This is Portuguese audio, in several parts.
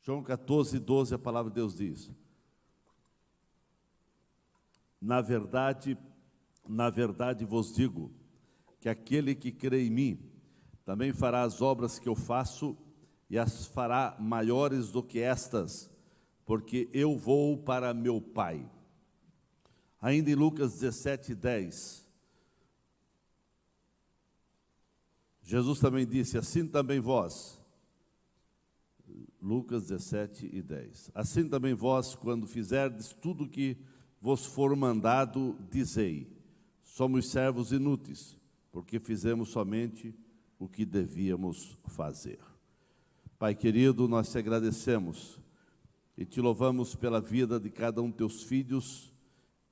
João 14, 12, a palavra de Deus diz: na verdade vos digo, que aquele que crê em mim, também fará as obras que eu faço, e as fará maiores do que estas, porque eu vou para meu Pai. Ainda em Lucas 17, 10, Jesus também disse: assim também vós, Lucas 17 e 10, assim também vós, quando fizerdes tudo o que vos for mandado, dizei: somos servos inúteis, porque fizemos somente o que devíamos fazer. Pai querido, nós te agradecemos e te louvamos pela vida de cada um de teus filhos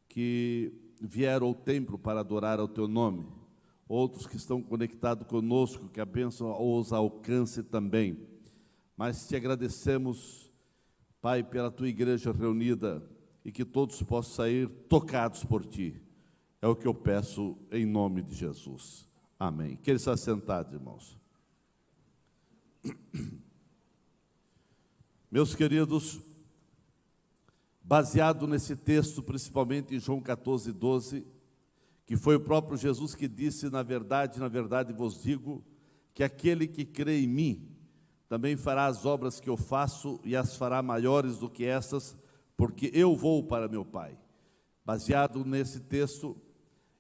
que vieram ao templo para adorar ao teu nome, outros que estão conectados conosco, que a bênção os alcance também. Mas te agradecemos, Pai, pela tua igreja reunida, e que todos possam sair tocados por ti. É o que eu peço em nome de Jesus. Amém. Queira estar sentado, irmãos. Meus queridos, baseado nesse texto, principalmente em João 14, 12, que foi o próprio Jesus que disse: na verdade vos digo, que aquele que crê em mim, também fará as obras que eu faço, e as fará maiores do que essas, porque eu vou para meu Pai. Baseado nesse texto,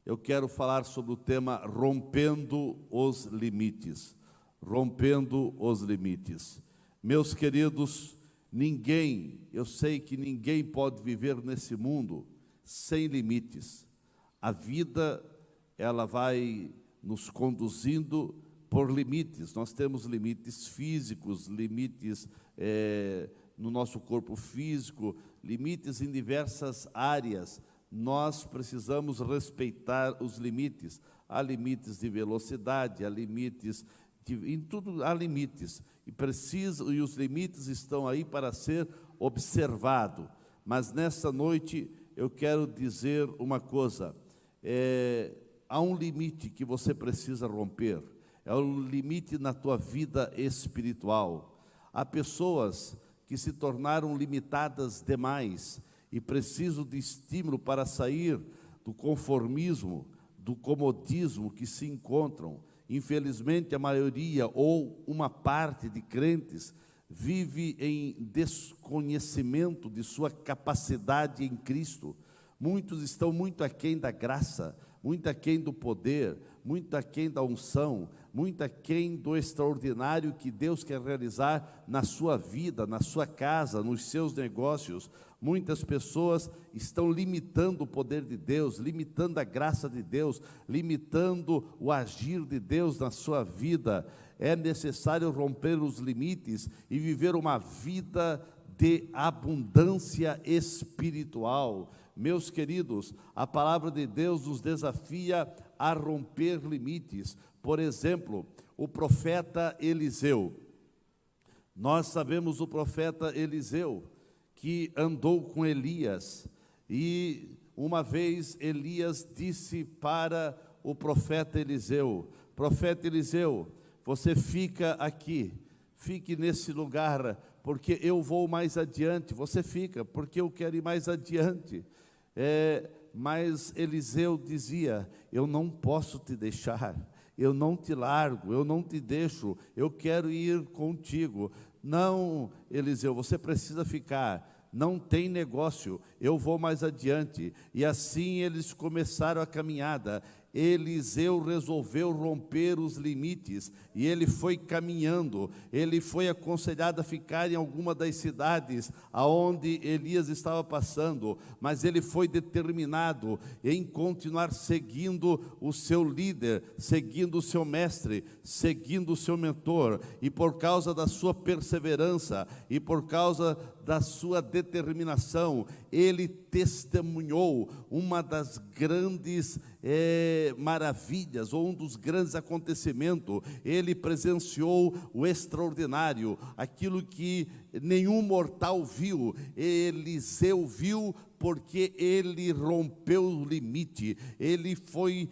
eu quero falar sobre o tema rompendo os limites. Rompendo os limites. Meus queridos, eu sei que ninguém pode viver nesse mundo sem limites. A vida, ela vai nos conduzindo por limites. Nós temos limites físicos, limites no nosso corpo físico, limites em diversas áreas. Nós precisamos respeitar os limites. Há limites de velocidade, há limites em tudo há limites, e os limites estão aí para ser observado. Mas nessa noite eu quero dizer uma coisa: há um limite que você precisa romper, é o limite na tua vida espiritual. Há pessoas que se tornaram limitadas demais e precisam de estímulo para sair do conformismo, do comodismo que se encontram. Infelizmente, a maioria ou uma parte de crentes vive em desconhecimento de sua capacidade em Cristo. Muitos estão muito aquém da graça, muito aquém do poder, muito aquém da unção, muito aquém do extraordinário que Deus quer realizar na sua vida, na sua casa, nos seus negócios. Muitas pessoas estão limitando o poder de Deus, limitando a graça de Deus, limitando o agir de Deus na sua vida. É necessário romper os limites e viver uma vida de abundância espiritual. Meus queridos, a palavra de Deus nos desafia a romper limites. Por exemplo, o profeta Eliseu. Nós sabemos o profeta Eliseu, que andou com Elias, e uma vez Elias disse para o profeta Eliseu: profeta Eliseu, você fica aqui, fique nesse lugar, porque eu vou mais adiante. Você fica, porque eu quero ir mais adiante. Mas Eliseu dizia: eu não posso te deixar, eu não te largo, eu não te deixo, eu quero ir contigo. Não, Eliseu, você precisa ficar, não tem negócio, eu vou mais adiante. E assim eles começaram a caminhada. Eliseu resolveu romper os limites, e ele foi caminhando. Ele foi aconselhado a ficar em alguma das cidades aonde Elias estava passando, mas ele foi determinado em continuar seguindo o seu líder, seguindo o seu mestre, seguindo o seu mentor. E por causa da sua perseverança e por causa da sua determinação, ele testemunhou uma das grandes maravilhas, ou um dos grandes acontecimentos. Ele presenciou o extraordinário, aquilo que nenhum mortal viu. Eliseu viu, porque ele rompeu o limite. Ele foi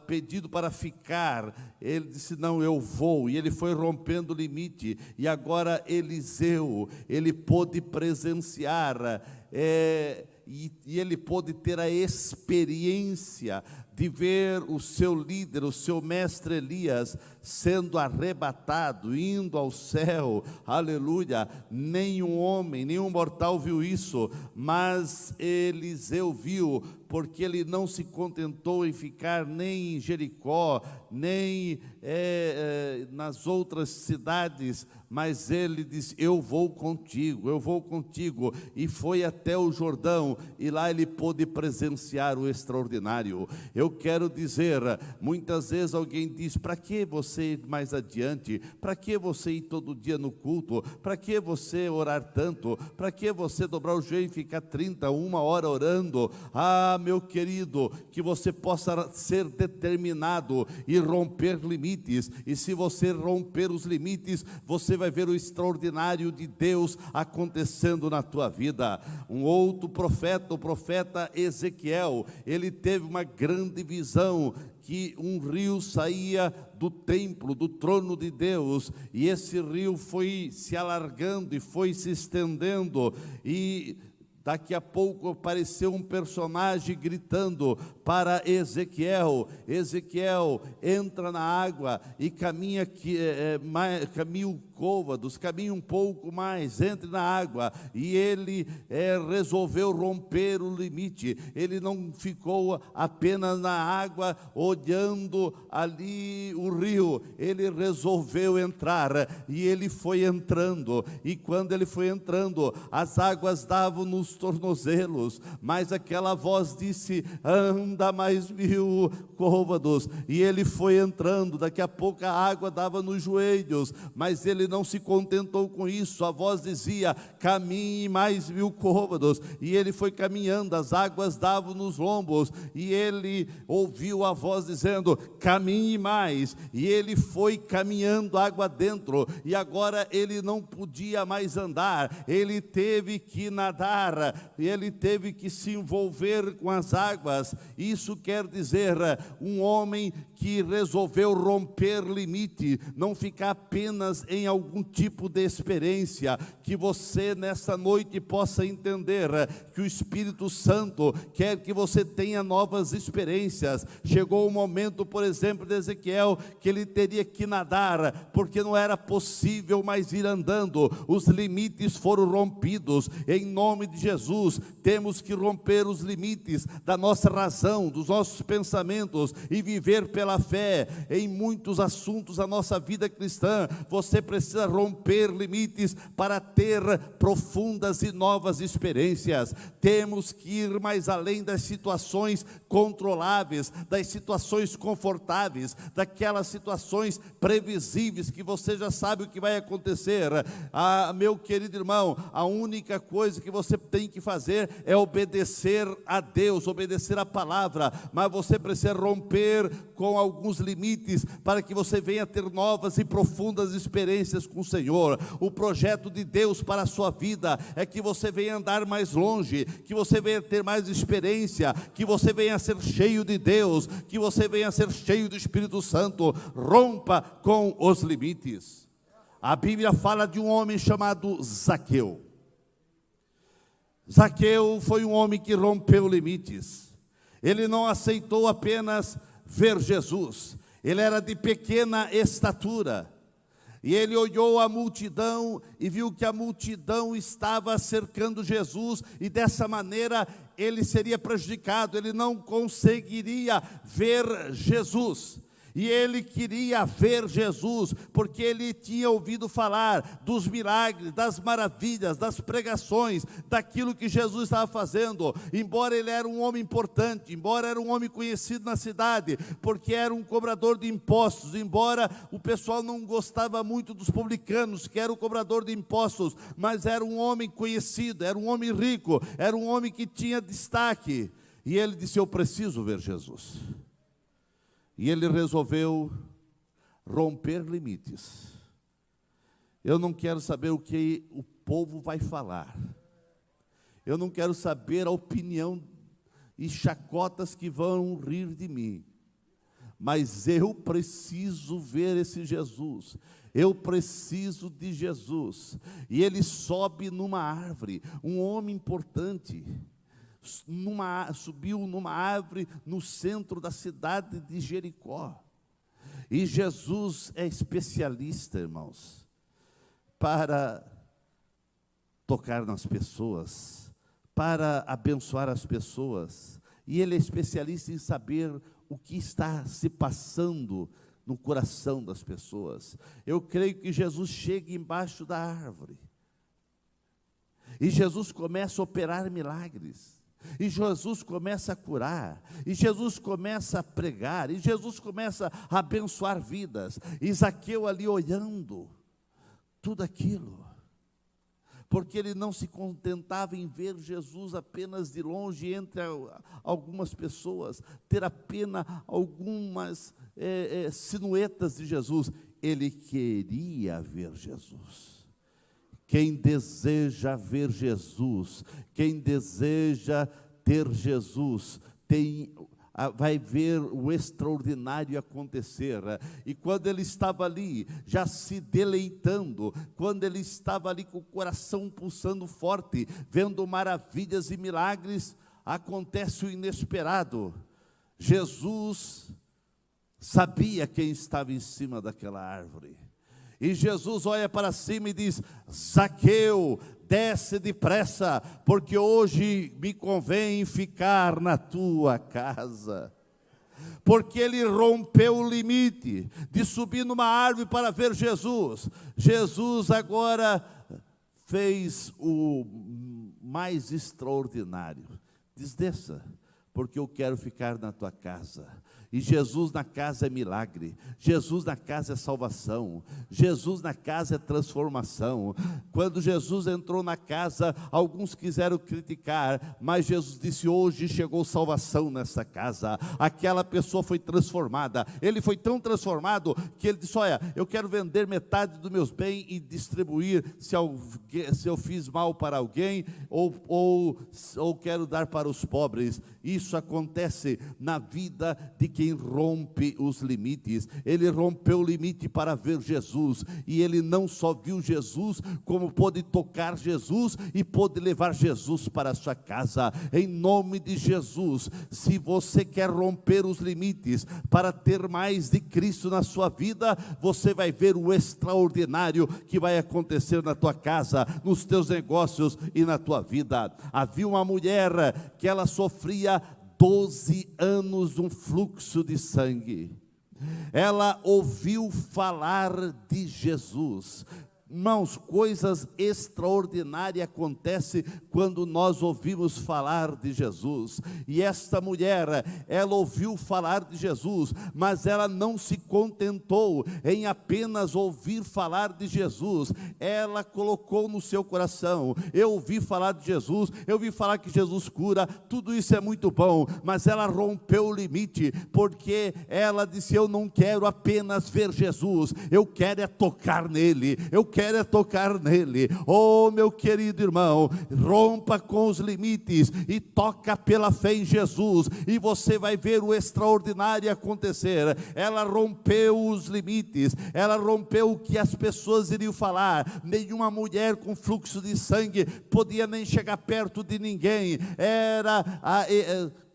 pedido para ficar, ele disse, não, eu vou, e ele foi rompendo o limite, e agora Eliseu, ele pôde presenciar, e ele pôde ter a experiência de ver o seu líder, o seu mestre Elias, sendo arrebatado, indo ao céu, aleluia. Nenhum homem, nenhum mortal viu isso, mas Eliseu viu, porque ele não se contentou em ficar nem em Jericó, nem nas outras cidades, mas ele disse, eu vou contigo, e foi até o Jordão, e lá ele pôde presenciar o extraordinário. Eu quero dizer, muitas vezes alguém diz, para que você ir mais adiante? Para que você ir todo dia no culto? Para que você orar tanto? Para que você dobrar o joelho e ficar 1 hora orando? Ah, meu querido, que você possa ser determinado e romper limites, e se você romper os limites, você vai ver o extraordinário de Deus acontecendo na tua vida. Um outro profeta, o profeta Ezequiel, ele teve uma grande visão, que um rio saía do templo, do trono de Deus, e esse rio foi se alargando e foi se estendendo, e daqui a pouco apareceu um personagem gritando para Ezequiel, Ezequiel, entra na água e caminha côvados, caminha um pouco mais, entre na água, e ele resolveu romper o limite. Ele não ficou apenas na água, olhando ali o rio, ele resolveu entrar, e ele foi entrando, e quando ele foi entrando, as águas davam nos tornozelos, mas aquela voz disse, anda mais 1000 côvados, e ele foi entrando, daqui a pouco a água dava nos joelhos, mas ele não se contentou com isso, a voz dizia, caminhe mais 1000 côvados, e ele foi caminhando, as águas davam nos lombos, e ele ouviu a voz dizendo, caminhe mais, e ele foi caminhando água dentro, e agora ele não podia mais andar, ele teve que nadar, ele teve que se envolver com as águas. Isso quer dizer, um homem que resolveu romper limite, não ficar apenas em algum tipo de experiência, que você nessa noite possa entender que o Espírito Santo quer que você tenha novas experiências. Chegou o momento, por exemplo, de Ezequiel, que ele teria que nadar, porque não era possível mais ir andando, os limites foram rompidos. Em nome de Jesus, temos que romper os limites da nossa razão, dos nossos pensamentos, e viver pela fé. Em muitos assuntos da nossa vida cristã, você precisa romper limites para ter profundas e novas experiências. Temos que ir mais além das situações controláveis, das situações confortáveis, daquelas situações previsíveis que você já sabe o que vai acontecer. Meu querido irmão, a única coisa que você tem que fazer é obedecer a Deus, obedecer a palavra, mas você precisa romper com alguns limites para que você venha ter novas e profundas experiências com o Senhor. O projeto de Deus para a sua vida é que você venha andar mais longe, que você venha ter mais experiência, que você venha ser cheio de Deus, que você venha ser cheio do Espírito Santo. Rompa com os limites. A Bíblia fala de um homem chamado Zaqueu. Zaqueu foi um homem que rompeu limites. Ele não aceitou apenas ver Jesus, ele era de pequena estatura, e ele olhou a multidão e viu que a multidão estava cercando Jesus, e dessa maneira ele seria prejudicado, ele não conseguiria ver Jesus. E ele queria ver Jesus, porque ele tinha ouvido falar dos milagres, das maravilhas, das pregações, daquilo que Jesus estava fazendo. Embora ele era um homem importante, embora era um homem conhecido na cidade, porque era um cobrador de impostos, embora o pessoal não gostava muito dos publicanos, que era o cobrador de impostos, mas era um homem conhecido, era um homem rico, era um homem que tinha destaque. E ele disse, eu preciso ver Jesus. E ele resolveu romper limites. Eu não quero saber o que o povo vai falar. Eu não quero saber a opinião e chacotas que vão rir de mim. mas eu preciso ver esse Jesus. Eu preciso de Jesus. E ele sobe numa árvore, um homem importante, subiu numa árvore no centro da cidade de Jericó. E Jesus é especialista, irmãos, para tocar nas pessoas, para abençoar as pessoas. E ele é especialista em saber o que está se passando no coração das pessoas. Eu creio que Jesus chega embaixo da árvore, e Jesus começa a operar milagres, e Jesus começa a curar, e Jesus começa a pregar, e Jesus começa a abençoar vidas. E Zaqueu ali olhando tudo aquilo, porque ele não se contentava em ver Jesus apenas de longe entre algumas pessoas, ter apenas algumas sinuetas de Jesus. Ele queria ver Jesus. Quem deseja ver Jesus, quem deseja ter Jesus, vai ver o extraordinário acontecer. E quando ele estava ali, já se deleitando, quando ele estava ali com o coração pulsando forte, vendo maravilhas e milagres, acontece o inesperado. Jesus sabia quem estava em cima daquela árvore, e Jesus olha para cima e diz: Zaqueu, desce depressa, porque hoje me convém ficar na tua casa. Porque ele rompeu o limite de subir numa árvore para ver Jesus. Jesus agora fez o mais extraordinário: diz, desça, porque eu quero ficar na tua casa. E Jesus na casa é milagre, Jesus na casa é salvação, Jesus na casa é transformação. Quando Jesus entrou na casa, alguns quiseram criticar, mas Jesus disse: hoje chegou salvação nessa casa. Aquela pessoa foi transformada. Ele foi tão transformado que ele disse: olha, eu quero vender metade dos meus bens e distribuir, se eu fiz mal para alguém, ou quero dar para os pobres. Isso acontece na vida de quem rompe os limites. Ele rompeu o limite para ver Jesus, e ele não só viu Jesus, como pôde tocar Jesus e pôde levar Jesus para a sua casa. Em nome de Jesus, se você quer romper os limites para ter mais de Cristo na sua vida, você vai ver o extraordinário que vai acontecer na tua casa, nos teus negócios e na tua vida. Havia uma mulher que ela sofria 12 anos um fluxo de sangue. Ela ouviu falar de Jesus. Irmãos, coisas extraordinárias acontecem quando nós ouvimos falar de Jesus. E esta mulher, ela ouviu falar de Jesus, mas ela não se contentou em apenas ouvir falar de Jesus. Ela colocou no seu coração: eu ouvi falar de Jesus, eu ouvi falar que Jesus cura, tudo isso é muito bom, mas ela rompeu o limite, porque ela disse: eu não quero apenas ver Jesus, eu quero é tocar nele, eu quero é tocar nele. Oh, meu querido irmão, rompa com os limites e toca pela fé em Jesus, e você vai ver o extraordinário acontecer. Ela rompeu os limites, ela rompeu o que as pessoas iriam falar. Nenhuma mulher com fluxo de sangue podia nem chegar perto de ninguém, era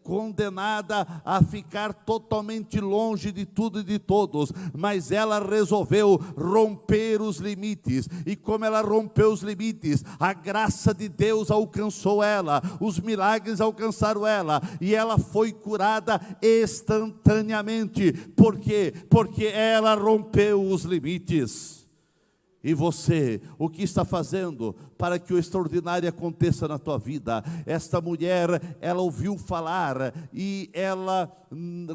condenada a ficar totalmente longe de tudo e de todos, mas ela resolveu romper os limites. E como ela rompeu os limites, a graça de Deus alcançou ela, os milagres alcançaram ela, e ela foi curada instantaneamente. Por quê? Porque ela rompeu os limites. E você, o que está fazendo para que o extraordinário aconteça na tua vida? Esta mulher, ela ouviu falar e ela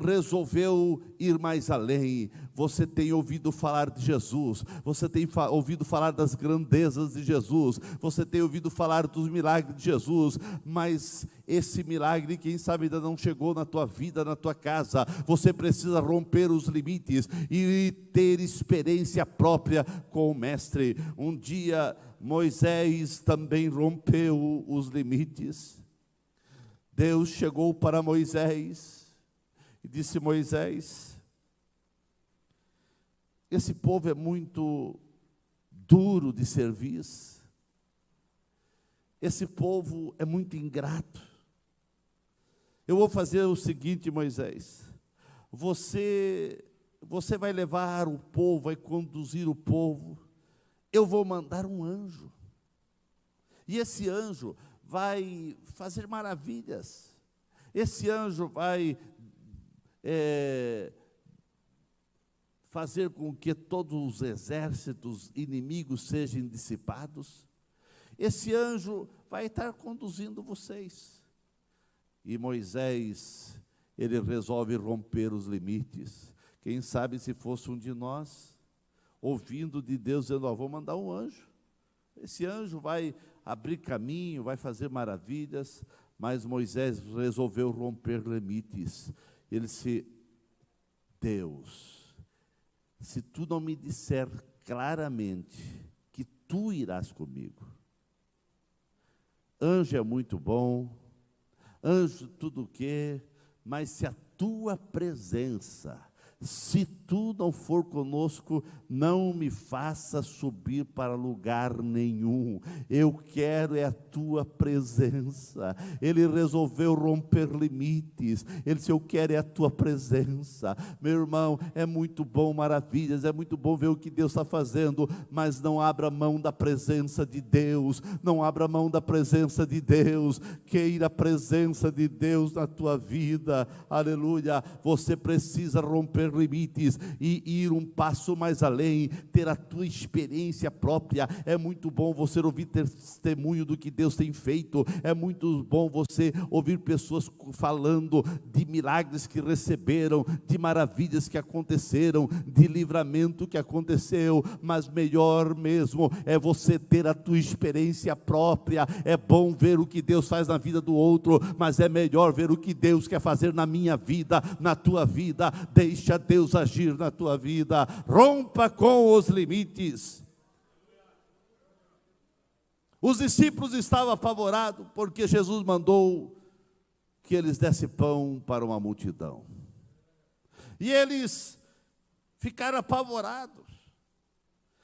resolveu ir mais além. Você tem ouvido falar de Jesus, você tem ouvido falar das grandezas de Jesus, você tem ouvido falar dos milagres de Jesus, mas esse milagre, quem sabe, ainda não chegou na tua vida, na tua casa. Você precisa romper os limites e ter experiência própria com o Mestre. Um dia Moisés também rompeu os limites. Deus chegou para Moisés e disse: Moisés, esse povo é muito duro de serviço, esse povo é muito ingrato. Eu vou fazer o seguinte, Moisés, você vai levar o povo, vai conduzir o povo, eu vou mandar um anjo, e esse anjo vai fazer maravilhas, esse anjo vai fazer com que todos os exércitos inimigos sejam dissipados, esse anjo vai estar conduzindo vocês. E Moisés, ele resolve romper os limites. Quem sabe se fosse um de nós, ouvindo de Deus, dizendo, ó, vou mandar um anjo, esse anjo vai abrir caminho, vai fazer maravilhas, mas Moisés resolveu romper limites. Ele disse, Deus, se tu não me disser claramente que tu irás comigo, anjo é muito bom, anjo tudo o quê, mas se a tua presença, se tu não for conosco, não me faça subir para lugar nenhum, eu quero é a tua presença. Ele resolveu romper limites, ele disse, eu quero é a tua presença. Meu irmão, é muito bom, maravilhas, é muito bom ver o que Deus está fazendo, mas não abra mão da presença de Deus, não abra mão da presença de Deus, queira a presença de Deus na tua vida, aleluia. Você precisa romper limites e ir um passo mais além, ter a tua experiência própria. É muito bom você ouvir testemunho do que Deus tem feito, é muito bom você ouvir pessoas falando de milagres que receberam, de maravilhas que aconteceram, de livramento que aconteceu, mas melhor mesmo é você ter a tua experiência própria. É bom ver o que Deus faz na vida do outro, mas é melhor ver o que Deus quer fazer na minha vida, na tua vida. Deixa Deus agir na tua vida, rompa com os limites. Os discípulos estavam apavorados, porque Jesus mandou que eles dessem pão para uma multidão, e eles ficaram apavorados,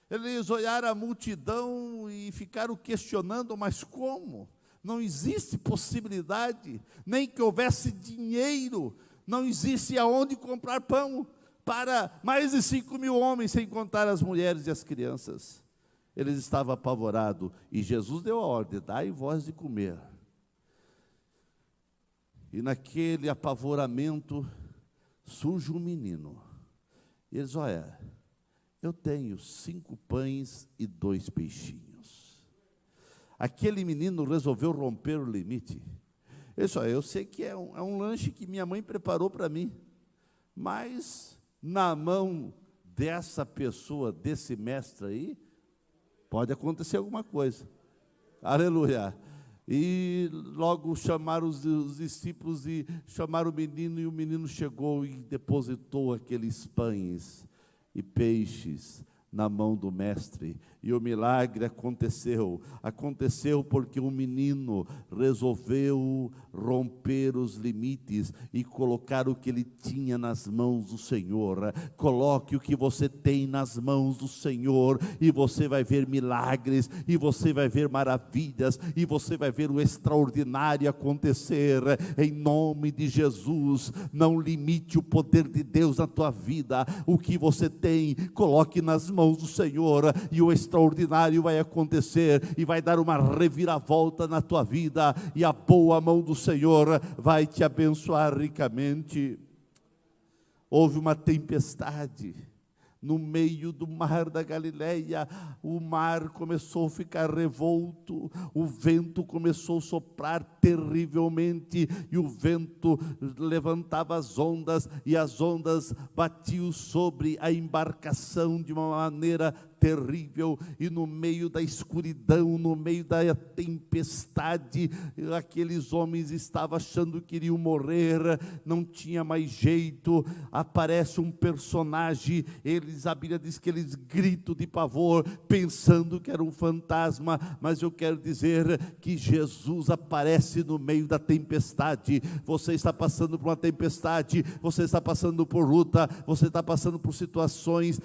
eles olharam a multidão e ficaram questionando, mas como? Não existe possibilidade, nem que houvesse dinheiro, não existe aonde comprar pão para mais de 5.000 homens, sem contar as mulheres e as crianças. Eles estavam apavorados, e Jesus deu a ordem, dai vós de comer. E naquele apavoramento, surge um menino, e eles, olha, eu tenho 5 pães e 2 peixinhos. Aquele menino resolveu romper o limite. Ele disse, olha, eu sei que é um lanche que minha mãe preparou para mim, mas na mão dessa pessoa, desse mestre aí, pode acontecer alguma coisa. Aleluia. E logo chamaram os discípulos e chamaram o menino, e o menino chegou e depositou aqueles pães e peixes na mão do mestre, e o milagre aconteceu porque o menino resolveu romper os limites e colocar o que ele tinha nas mãos do Senhor. Coloque o que você tem nas mãos do Senhor, e você vai ver milagres, e você vai ver maravilhas, e você vai ver o extraordinário acontecer, em nome de Jesus. Não limite o poder de Deus na tua vida. O que você tem, coloque nas mãos do Senhor, e o extraordinário vai acontecer, e vai dar uma reviravolta na tua vida, e a boa mão do Senhor vai te abençoar ricamente. Houve uma tempestade no meio do mar da Galileia, o mar começou a ficar revolto, o vento começou a soprar terrivelmente, e o vento levantava as ondas, e as ondas batiam sobre a embarcação de uma maneira terrível, e no meio da escuridão, no meio da tempestade, aqueles homens estavam achando que iriam morrer, não tinha mais jeito. Aparece um personagem, a Bíblia diz que eles gritam de pavor, pensando que era um fantasma, mas eu quero dizer que Jesus aparece no meio da tempestade. Você está passando por uma tempestade, você está passando por luta, você está passando por situações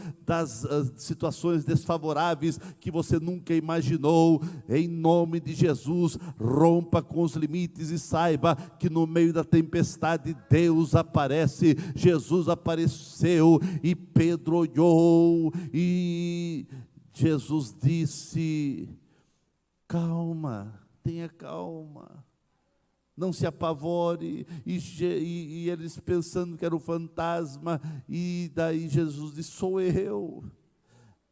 desfavoráveis que você nunca imaginou. Em nome de Jesus, rompa com os limites e saiba que no meio da tempestade Deus aparece. Jesus apareceu e Pedro olhou e Jesus disse: calma, tenha calma, não se apavore. E eles pensando que era um fantasma, e daí Jesus disse: sou eu.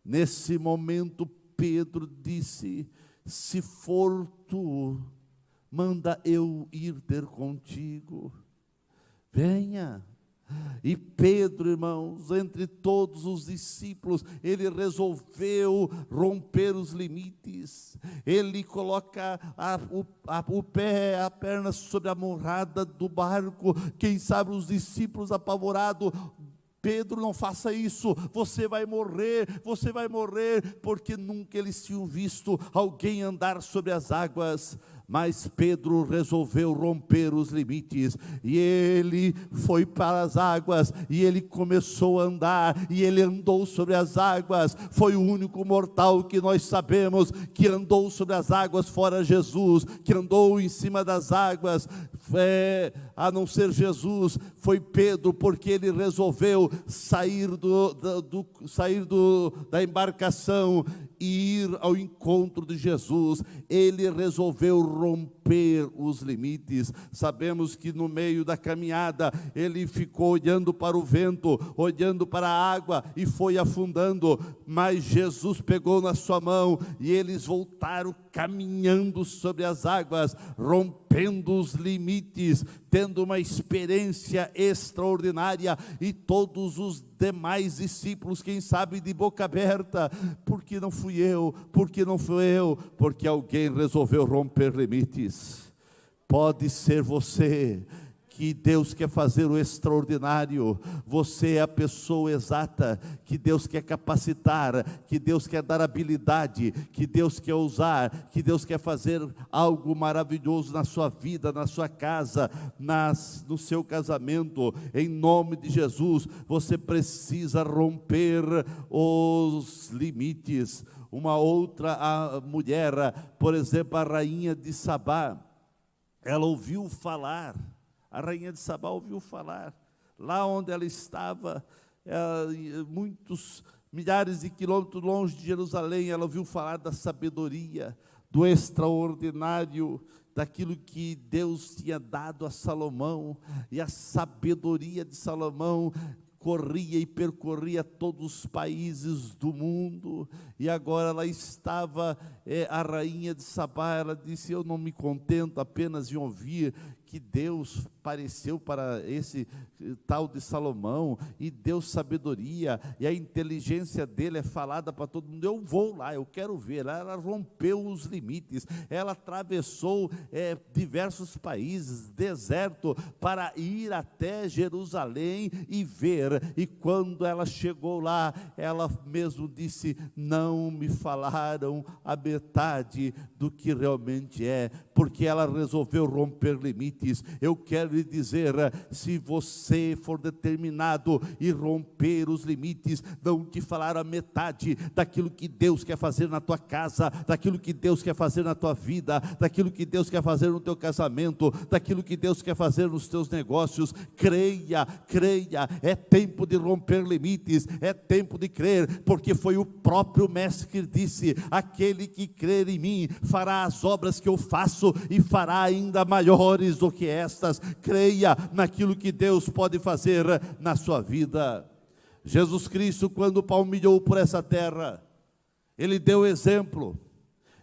Nesse momento Pedro disse: se for tu, manda eu ir ter contigo, venha. E Pedro, irmãos, entre todos os discípulos, ele resolveu romper os limites. Ele coloca o pé, a perna sobre a morrada do barco. Quem sabe os discípulos apavorados: Pedro, não faça isso, você vai morrer, porque nunca eles tinham visto alguém andar sobre as águas. Mas Pedro resolveu romper os limites, e ele foi para as águas, e ele começou a andar, e ele andou sobre as águas. Foi o único mortal que nós sabemos que andou sobre as águas, fora Jesus, que andou em cima das águas, a não ser Jesus, foi Pedro, porque ele resolveu sair da embarcação e ir ao encontro de Jesus. Ele resolveu romper os limites. Sabemos que no meio da caminhada, ele ficou olhando para o vento, olhando para a água, e foi afundando, mas Jesus pegou na sua mão, e eles voltaram caminhando sobre as águas, rompendo os limites, tendo uma experiência extraordinária. E todos os demais discípulos, quem sabe de boca aberta: por que não fui eu? Por que não fui eu? Porque alguém resolveu romper limites. Pode ser você, que Deus quer fazer o extraordinário. Você é a pessoa exata que Deus quer capacitar, que Deus quer dar habilidade, que Deus quer usar, que Deus quer fazer algo maravilhoso na sua vida, na sua casa, no seu casamento. Em nome de Jesus, você precisa romper os limites. Uma outra mulher, por exemplo, a rainha de Sabá, ela ouviu falar. A rainha de Sabá ouviu falar, lá onde ela estava, milhares de quilômetros longe de Jerusalém, ela ouviu falar da sabedoria, do extraordinário, daquilo que Deus tinha dado a Salomão. E a sabedoria de Salomão corria e percorria todos os países do mundo. E agora ela estava, a rainha de Sabá, ela disse: eu não me contento apenas em ouvir que Deus apareceu para esse tal de Salomão, e deu sabedoria, e a inteligência dele é falada para todo mundo. Eu vou lá, eu quero ver. Ela rompeu os limites, ela atravessou diversos países, deserto, para ir até Jerusalém e ver. E quando ela chegou lá, ela mesmo disse: não me falaram a metade do que realmente é, porque ela resolveu romper limites. Eu quero lhe dizer, se você for determinado e romper os limites, não te falar a metade daquilo que Deus quer fazer na tua casa, daquilo que Deus quer fazer na tua vida, daquilo que Deus quer fazer no teu casamento, daquilo que Deus quer fazer nos teus negócios. Creia, é tempo de romper limites, é tempo de crer, porque foi o próprio mestre que disse: aquele que crer em mim fará as obras que eu faço, e fará ainda maiores do que estas. Creia naquilo que Deus pode fazer na sua vida. Jesus Cristo, quando palmilhou por essa terra, ele deu exemplo,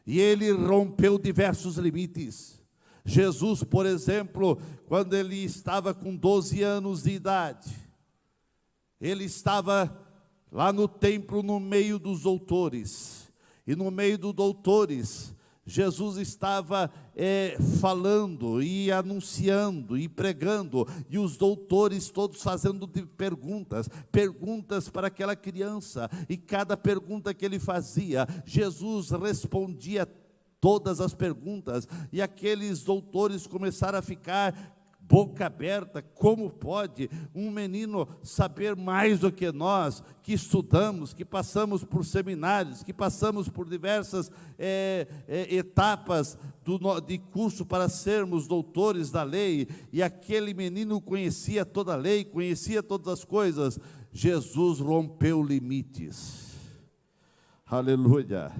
e ele rompeu diversos limites. Jesus, por exemplo, quando ele estava com 12 anos de idade, ele estava lá no templo, no meio dos doutores. E no meio dos doutores, Jesus estava falando e anunciando e pregando, e os doutores todos fazendo perguntas para aquela criança, e cada pergunta que ele fazia, Jesus respondia todas as perguntas, e aqueles doutores começaram a ficar boca aberta. Como pode um menino saber mais do que nós, que estudamos, que passamos por seminários, que passamos por diversas etapas de curso para sermos doutores da lei, e aquele menino conhecia toda a lei, conhecia todas as coisas. Jesus rompeu limites, aleluia.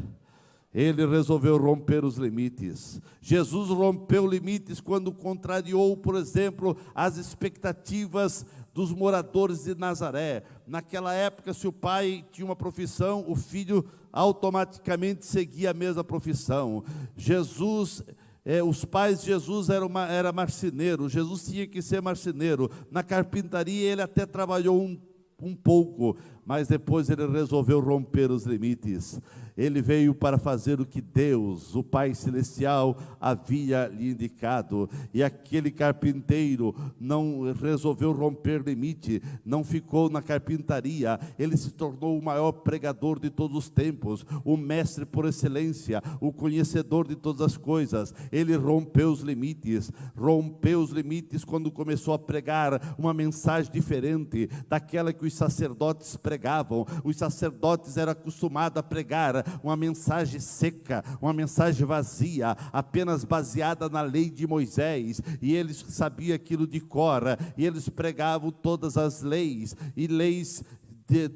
Ele resolveu romper os limites. Jesus rompeu limites quando contrariou, por exemplo, as expectativas dos moradores de Nazaré. Naquela época, se o pai tinha uma profissão, o filho automaticamente seguia a mesma profissão. Os pais de Jesus eram marceneiro. Jesus tinha que ser marceneiro. Na carpintaria ele até trabalhou um pouco, mas depois ele resolveu romper os limites. Ele veio para fazer o que Deus, o Pai Celestial, havia lhe indicado. E aquele carpinteiro não resolveu romper limite, não ficou na carpintaria. Ele se tornou o maior pregador de todos os tempos, o mestre por excelência, o conhecedor de todas as coisas. Ele rompeu os limites quando começou a pregar uma mensagem diferente daquela que os sacerdotes pregavam. Os sacerdotes eram acostumados a pregar uma mensagem seca, uma mensagem vazia, apenas baseada na lei de Moisés, e eles sabiam aquilo de cor, e eles pregavam todas as leis, e leis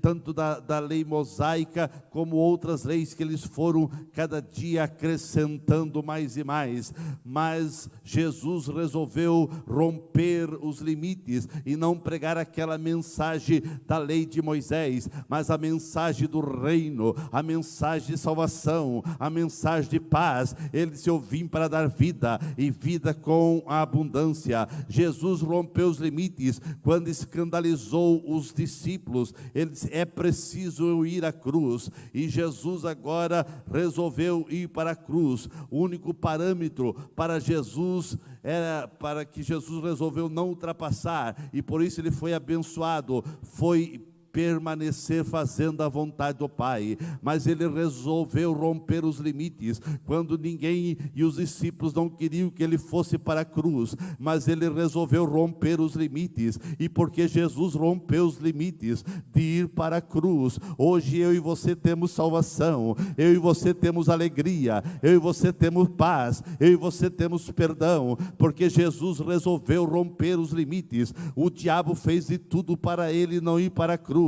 tanto da lei mosaica, como outras leis que eles foram cada dia acrescentando mais e mais. Mas Jesus resolveu romper os limites, e não pregar aquela mensagem da lei de Moisés, mas a mensagem do reino, a mensagem de salvação, a mensagem de paz. Ele disse: eu vim para dar vida, e vida com abundância. Jesus rompeu os limites quando escandalizou os discípulos. Ele disse: é preciso eu ir à cruz. E Jesus agora resolveu ir para a cruz. O único parâmetro para Jesus era para que Jesus resolveu não ultrapassar, e por isso ele foi abençoado, foi permanecer fazendo a vontade do Pai. Mas ele resolveu romper os limites quando ninguém e os discípulos não queriam que ele fosse para a cruz, mas ele resolveu romper os limites. E porque Jesus rompeu os limites de ir para a cruz, hoje eu e você temos salvação, eu e você temos alegria, eu e você temos paz, eu e você temos perdão, porque Jesus resolveu romper os limites. O diabo fez de tudo para ele não ir para a cruz,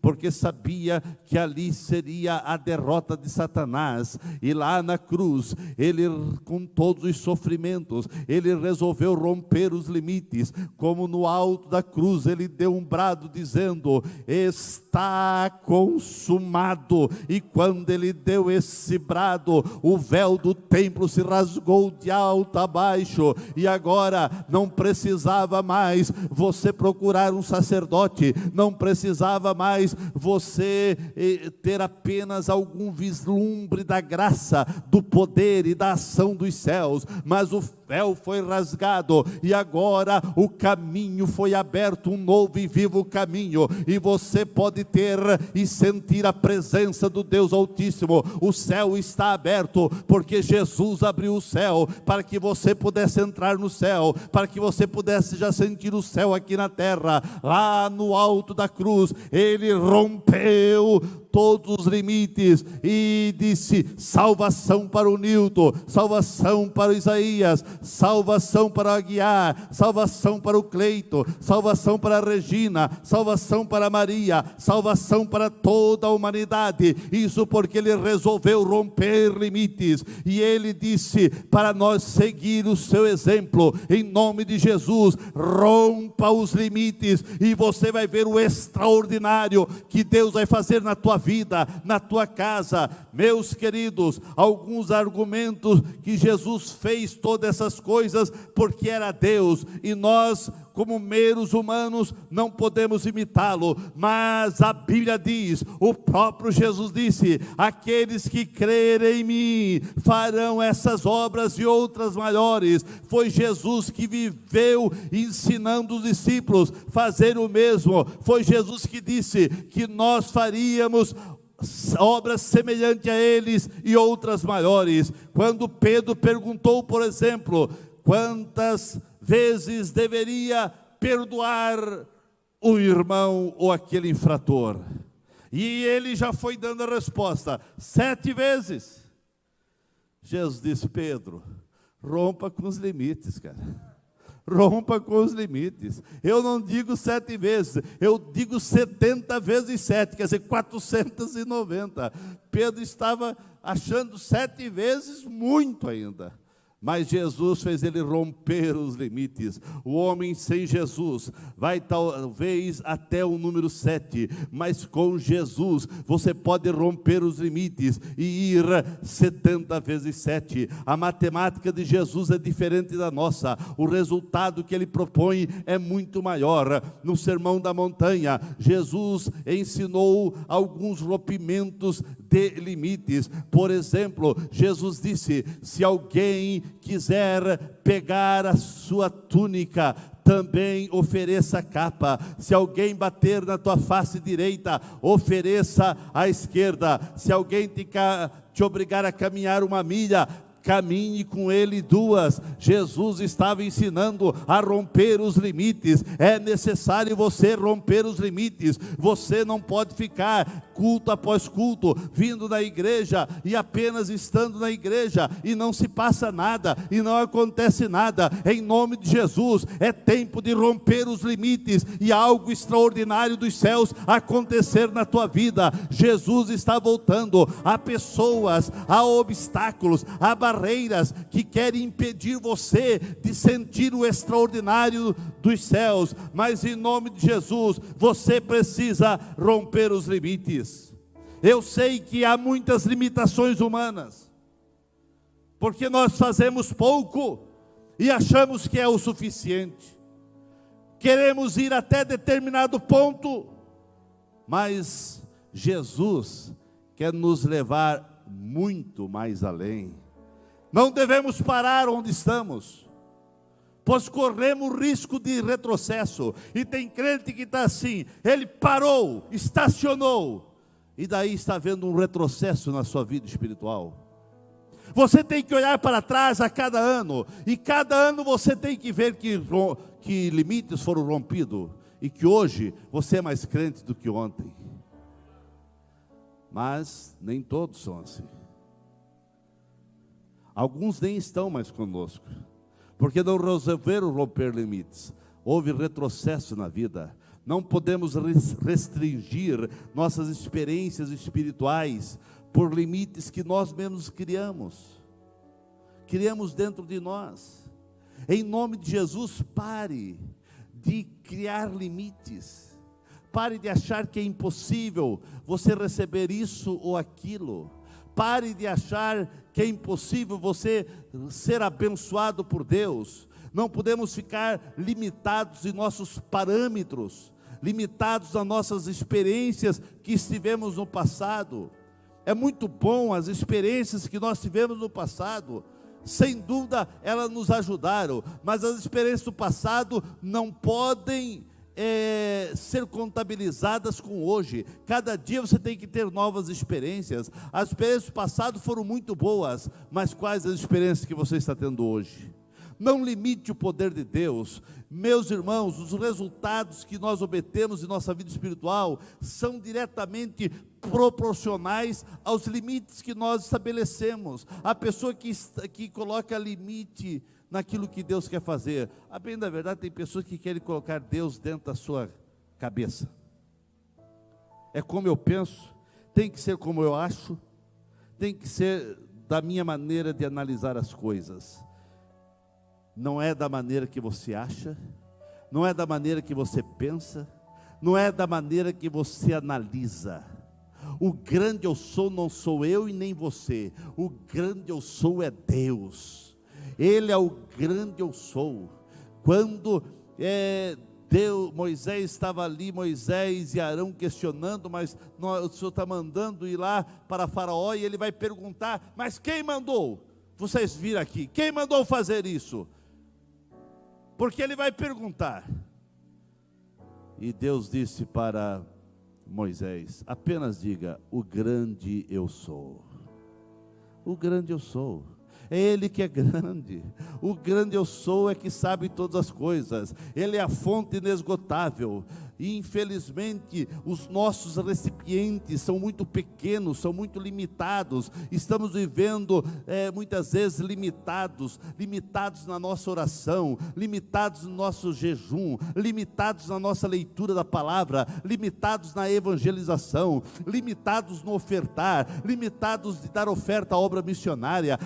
porque sabia que ali seria a derrota de Satanás. E lá na cruz, ele, com todos os sofrimentos, ele resolveu romper os limites. Como no alto da cruz, ele deu um brado dizendo: está consumado. E quando ele deu esse brado, o véu do templo se rasgou de alto a baixo, e agora não precisava mais você procurar um sacerdote, não precisava mais você ter apenas algum vislumbre da graça, do poder e da ação dos céus, mas o véu foi rasgado, e agora o caminho foi aberto, um novo e vivo caminho, e você pode ter e sentir a presença do Deus Altíssimo. O céu está aberto, porque Jesus abriu o céu, para que você pudesse entrar no céu, para que você pudesse já sentir o céu aqui na terra. Lá no alto da cruz, ele rompeu todos os limites e disse: salvação para o Nilton, salvação para o Isaías, salvação para o Aguiar, salvação para o Cleito, salvação para a Regina, salvação para a Maria, salvação para toda a humanidade. Isso porque ele resolveu romper limites, e ele disse para nós seguir o seu exemplo. Em nome de Jesus, rompa os limites, e você vai ver o extraordinário que Deus vai fazer na tua vida, na tua casa. Meus queridos, alguns argumentos que Jesus fez todas essas as coisas, porque era Deus, e nós, como meros humanos, não podemos imitá-lo. Mas a Bíblia diz, o próprio Jesus disse: aqueles que crerem em mim farão essas obras e outras maiores. Foi Jesus que viveu ensinando os discípulos a fazer o mesmo. Foi Jesus que disse que nós faríamos obras semelhantes a eles e outras maiores. Quando Pedro perguntou, por exemplo, quantas vezes deveria perdoar o irmão ou aquele infrator, e ele já foi dando a resposta: 7 vezes. Jesus disse: Pedro, rompa com os limites, cara. Rompa com os limites. Eu não digo 7 vezes, eu digo 70 vezes 7, quer dizer 490. Pedro estava achando 7 vezes muito ainda. Mas Jesus fez ele romper os limites. O homem sem Jesus vai talvez até o número 7, mas com Jesus você pode romper os limites e ir 70 vezes 7. A matemática de Jesus é diferente da nossa. O resultado que ele propõe é muito maior. No Sermão da Montanha, Jesus ensinou alguns rompimentos de limites. Por exemplo, Jesus disse: se alguém quiser pegar a sua túnica, também ofereça a capa. Se alguém bater na tua face direita, ofereça a esquerda. Se alguém te obrigar a caminhar 1 milha, caminhe com ele 2. Jesus estava ensinando a romper os limites. É necessário você romper os limites. Você não pode ficar culto após culto, vindo na igreja e apenas estando na igreja e não se passa nada e não acontece nada. Em nome de Jesus, é tempo de romper os limites e algo extraordinário dos céus acontecer na tua vida. Jesus está voltando. Há pessoas, há obstáculos, há barreiras que querem impedir você de sentir o extraordinário dos céus, mas em nome de Jesus, você precisa romper os limites. Eu sei que há muitas limitações humanas, porque nós fazemos pouco e achamos que é o suficiente. Queremos ir até determinado ponto, mas Jesus quer nos levar muito mais além. Não devemos parar onde estamos, pois corremos risco de retrocesso. E tem crente que está assim, ele parou, estacionou, e daí está vendo um retrocesso na sua vida espiritual. Você tem que olhar para trás a cada ano, e cada ano você tem que ver que limites foram rompidos, e que hoje você é mais crente do que ontem. Mas nem todos são assim. Alguns nem estão mais conosco, porque não resolveram romper limites. Houve retrocesso na vida. Não podemos restringir nossas experiências espirituais por limites que nós mesmos criamos dentro de nós. Em nome de Jesus, pare de criar limites. Pare de achar que é impossível você receber isso ou aquilo. Pare de achar que é impossível você ser abençoado por Deus. Não podemos ficar limitados em nossos parâmetros, limitados a nossas experiências que estivemos no passado. É muito bom as experiências que nós tivemos no passado. Sem dúvida, elas nos ajudaram. Mas as experiências do passado não podem ser contabilizadas com hoje. Cada dia você tem que ter novas experiências. As experiências do passado foram muito boas, mas quais as experiências que você está tendo hoje? Não limite o poder de Deus. Meus irmãos, os resultados que nós obtemos em nossa vida espiritual são diretamente proporcionais aos limites que nós estabelecemos. A pessoa que coloca limite naquilo que Deus quer fazer. A bem da verdade, tem pessoas que querem colocar Deus dentro da sua cabeça. É como eu penso, tem que ser como eu acho, tem que ser da minha maneira de analisar as coisas. Não é da maneira que você acha, não é da maneira que você pensa, não é da maneira que você analisa. O grande eu sou não sou eu e nem você, o grande eu sou é Deus. Ele é o grande eu sou. Quando Moisés estava ali, Moisés e Arão questionando, mas o Senhor está mandando ir lá para Faraó, e ele vai perguntar, mas quem mandou vocês vir aqui? Quem mandou fazer isso? Porque ele vai perguntar. E Deus disse para Moisés, apenas diga, o grande eu sou. O grande eu sou. É Ele que é grande. O grande eu sou é que sabe todas as coisas. Ele é a fonte inesgotável. E infelizmente os nossos recipientes são muito pequenos, são muito limitados. Estamos vivendo muitas vezes limitados na nossa oração, limitados no nosso jejum, limitados na nossa leitura da palavra, limitados na evangelização, limitados no ofertar, limitados de dar oferta à obra missionária,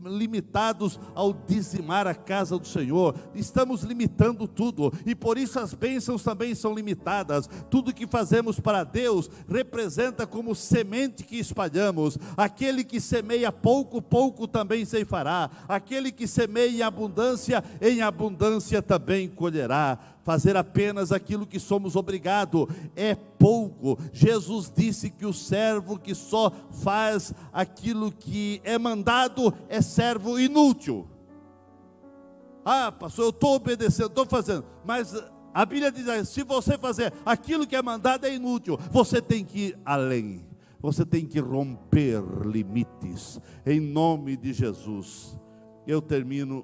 limitados ao dizimar a casa do Senhor. Estamos limitando tudo, e por isso as bênçãos também são limitadas. Tudo que fazemos para Deus representa como semente que espalhamos. Aquele que semeia pouco, pouco também ceifará. Aquele que semeia em abundância também colherá. Fazer apenas aquilo que somos obrigados é pouco. Jesus disse que o servo que só faz aquilo que é mandado é servo inútil. Ah, pastor, eu estou obedecendo, estou fazendo, mas a Bíblia diz, se você fazer aquilo que é mandado é inútil. Você tem que ir além, você tem que romper limites, em nome de Jesus. Eu termino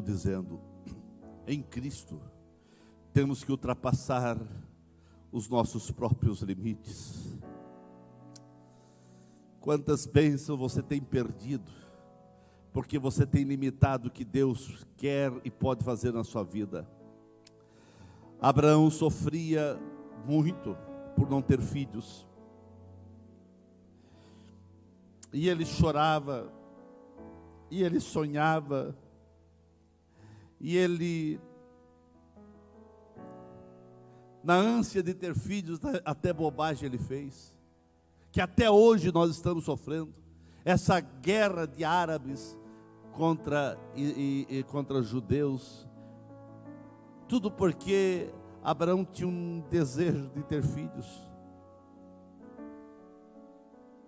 dizendo, em Cristo temos que ultrapassar os nossos próprios limites. Quantas bênçãos você tem perdido, porque você tem limitado o que Deus quer e pode fazer na sua vida. Abraão sofria muito por não ter filhos, e ele chorava, e ele sonhava, e ele, na ânsia de ter filhos, até bobagem ele fez, que até hoje nós estamos sofrendo, essa guerra de árabes contra judeus, tudo porque Abraão tinha um desejo de ter filhos,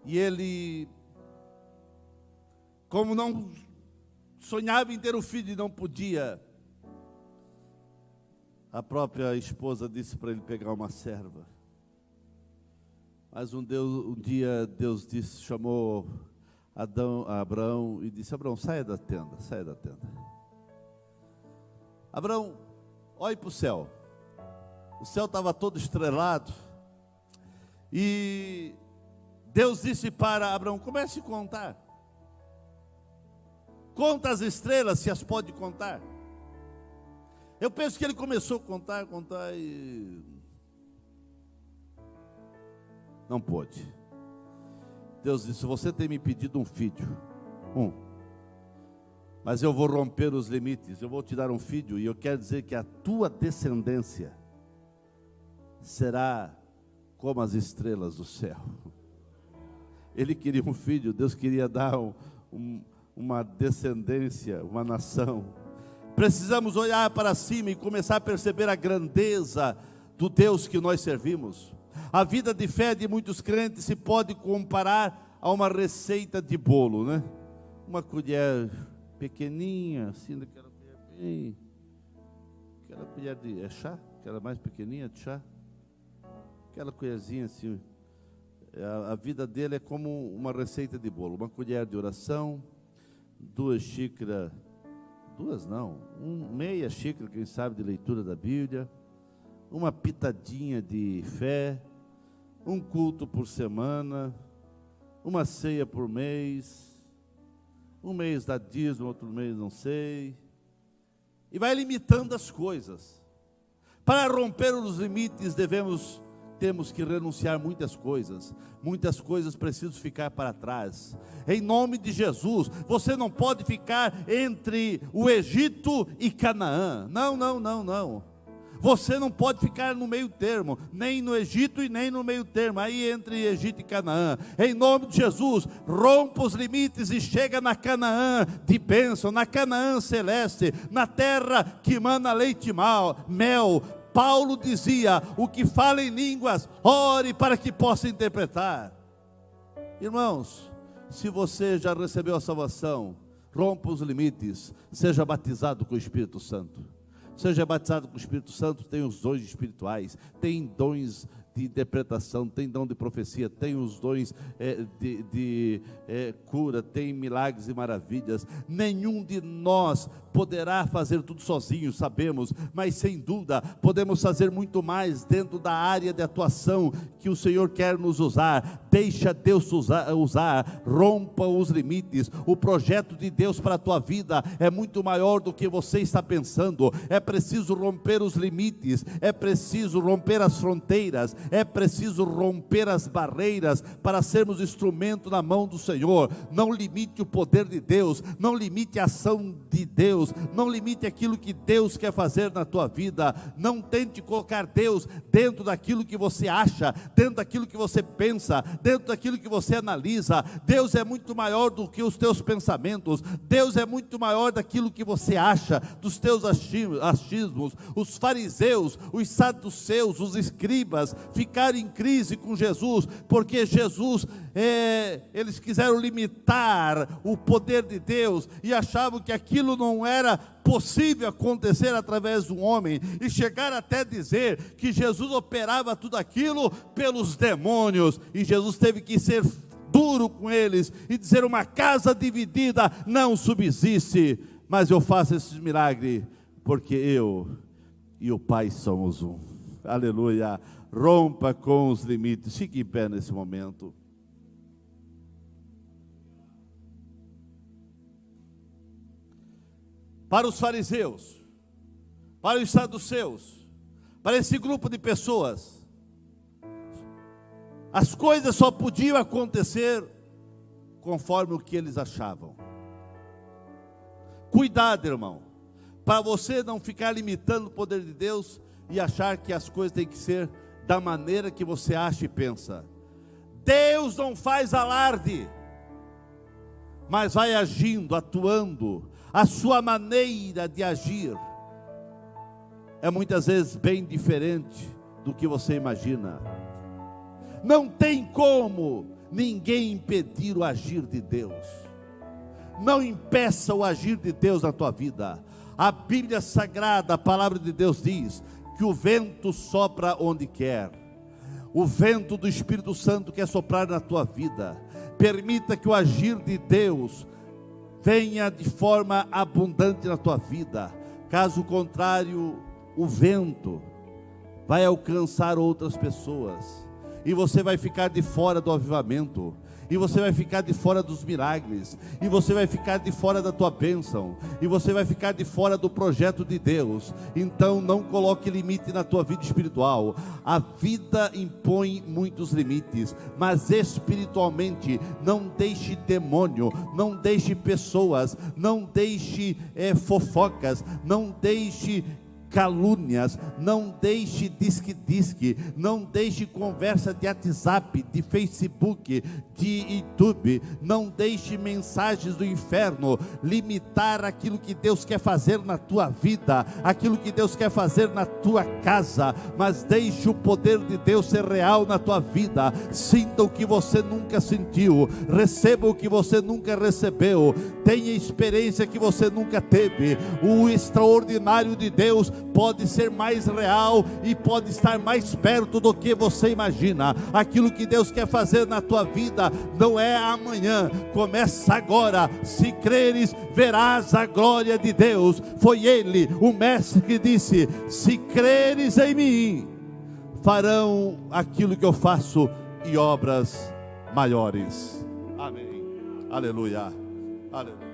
e ele, como não sonhava em ter um filho e não podia, a própria esposa disse para ele pegar uma serva. Mas um dia Deus chamou Abraão e disse, Abraão, saia da tenda. Abraão, olhe para o céu estava todo estrelado, e Deus disse para Abraão, comece a contar. Conta as estrelas, se as pode contar. Eu penso que ele começou a contar e não pôde. Deus disse, você tem me pedido um filho, mas eu vou romper os limites, eu vou te dar um filho, e eu quero dizer que a tua descendência será como as estrelas do céu. Ele queria um filho, Deus queria dar uma descendência, uma nação. Precisamos olhar para cima e começar a perceber a grandeza do Deus que nós servimos. A vida de fé de muitos crentes se pode comparar a uma receita de bolo, né? Uma colher pequenininha, assim, daquela colher bem, aquela colher de chá, aquela mais pequenininha de chá, aquela colherzinha assim. A vida dele é como uma receita de bolo, uma colher de oração, 2 xícaras, meia xícara, quem sabe, de leitura da Bíblia, uma pitadinha de fé, um culto por semana, uma ceia por mês, um mês dá dízimo, outro mês não sei, e vai limitando as coisas. Para romper os limites temos que renunciar muitas coisas precisam ficar para trás, em nome de Jesus. Você não pode ficar entre o Egito e Canaã, não, Você não pode ficar no meio termo, nem no Egito e nem no meio termo, aí entre Egito e Canaã. Em nome de Jesus, rompa os limites e chega na Canaã de bênção, na Canaã celeste, na terra que mana leite e mel. Paulo dizia: o que fala em línguas, ore para que possa interpretar. Irmãos, se você já recebeu a salvação, rompa os limites, seja batizado com o Espírito Santo. Seja batizado com o Espírito Santo, tem os dons espirituais, tem dons de interpretação, tem dom de profecia, tem os dons de cura, tem milagres e maravilhas. Nenhum de nós poderá fazer tudo sozinho, sabemos, mas sem dúvida podemos fazer muito mais dentro da área de atuação que o Senhor quer nos usar. Deixa Deus usar, rompa os limites. O projeto de Deus para a tua vida é muito maior do que você está pensando. É preciso romper os limites, é preciso romper as fronteiras, é preciso romper as barreiras para sermos instrumento na mão do Senhor. Não limite o poder de Deus, não limite a ação de Deus, não limite aquilo que Deus quer fazer na tua vida. Não tente colocar Deus dentro daquilo que você acha, dentro daquilo que você pensa, dentro daquilo que você analisa. Deus é muito maior do que os teus pensamentos, Deus é muito maior daquilo que você acha, dos teus achismos. Os fariseus, os saduceus, os escribas ficaram em crise com Jesus, porque Jesus, eles quiseram limitar o poder de Deus, e achavam que aquilo não era possível acontecer através de um homem, e chegaram até dizer que Jesus operava tudo aquilo pelos demônios, e Jesus teve que ser duro com eles, e dizer: uma casa dividida não subsiste, mas eu faço esse milagre, porque eu e o Pai somos um. Aleluia. Rompa com os limites. Fique em pé nesse momento. Para os fariseus, para os saduceus, para esse grupo de pessoas, as coisas só podiam acontecer conforme o que eles achavam. Cuidado, irmão, para você não ficar limitando o poder de Deus e achar que as coisas têm que ser da maneira que você acha e pensa. Deus não faz alarde, mas vai agindo, atuando. A sua maneira de agir é muitas vezes bem diferente do que você imagina. Não tem como ninguém impedir o agir de Deus. Não impeça o agir de Deus na tua vida. A Bíblia Sagrada, a palavra de Deus diz que o vento sopra onde quer. O vento do Espírito Santo quer soprar na tua vida. Permita que o agir de Deus venha de forma abundante na tua vida. Caso contrário, o vento vai alcançar outras pessoas, e você vai ficar de fora do avivamento, e você vai ficar de fora dos milagres, e você vai ficar de fora da tua bênção, e você vai ficar de fora do projeto de Deus. Então não coloque limite na tua vida espiritual. A vida impõe muitos limites, mas espiritualmente não deixe demônio, não deixe pessoas, não deixe fofocas, não deixe calúnias, não deixe disque, não deixe conversa de WhatsApp, de Facebook, de YouTube, não deixe mensagens do inferno limitar aquilo que Deus quer fazer na tua vida, aquilo que Deus quer fazer na tua casa, mas deixe o poder de Deus ser real na tua vida. Sinta o que você nunca sentiu, receba o que você nunca recebeu, tenha experiência que você nunca teve. O extraordinário de Deus pode ser mais real e pode estar mais perto do que você imagina. Aquilo que Deus quer fazer na tua vida não é amanhã, começa agora. Se creres, verás a glória de Deus. Foi Ele, o mestre, que disse: se creres em mim, farão aquilo que eu faço e obras maiores. Amém. Aleluia. Aleluia.